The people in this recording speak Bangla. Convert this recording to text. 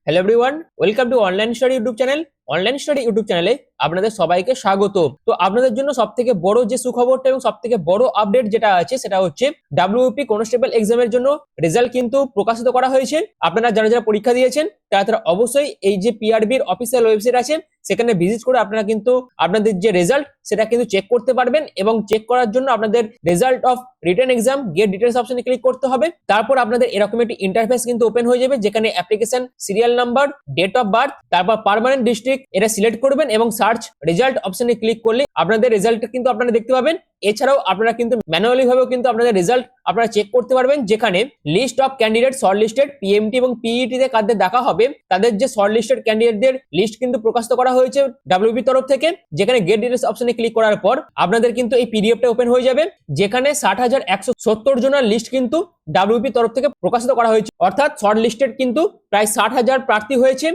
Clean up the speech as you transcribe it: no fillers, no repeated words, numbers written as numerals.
Hello everyone, welcome to online study YouTube channel. Online study YouTube চ্যানেলে আপনাদের সবাইকে স্বাগত। তো আপনাদের জন্য সবথেকে বড় যে সুখবরটা এবং সবথেকে বড় আপডেট যেটা আছে সেটা হচ্ছে ডাব্লিউপি কনস্টেবল এক্সামের জন্য রেজাল্ট কিন্তু প্রকাশিত করা হয়েছে। আপনারা যারা যারা পরীক্ষা দিয়েছেন তারা অবশ্যই এই যে পিআরবির অফিসিয়াল ওয়েবসাইট আছে সেখানে ভিজিট করে আপনারা কিন্তু আপনাদের যে রেজাল্ট সেটা কিন্তু চেক করতে পারবেন, এবং চেক করার জন্য আপনাদের result of written exam gate details অপশনে ক্লিক করতে হবে। তারপর আপনাদের এরকম একটি ইন্টারফেস কিন্তু ওপেন হয়ে যাবে, যেখানে application, serial number, date of birth, তারপর পার্মানেন্ট ডিস্ট্রিক্ট এটা সিলেক্ট করবেন এবং সার্চ রেজাল্ট অপশনে ক্লিক করলে আপনাদের রেজাল্ট কিন্তু আপনারা দেখতে পাবেন। এছাড়াও আপনারা কিন্তু ম্যানুয়ালি ভাবেও কিন্তু আপনাদের রেজাল্ট আপনারা চেক করতে পারবেন, যেখানে list of candidate short listed PMT এবং পিইটি তে কাদের দেখা হবে তাদের যে শর্ট লিস্টেড ক্যান্ডিডেটদের লিস্ট কিন্তু প্রকাশিত করা হয়েছে ডাব্লিউবি তরফ থেকে। যেখানে গেট ডিটেলস অপশনে ক্লিক করার পর আপনাদের কিন্তু এই পিডিএফটা ওপেন হয়ে যাবে, যেখানে 60,170 জনের লিস্ট কিন্তু ডাব্লিউপি তরফ থেকে প্রকাশিত করা হয়েছে। অর্থাৎ শর্ট লিস্টেড কিন্তু প্রায় 60,000 প্রার্থী হয়েছে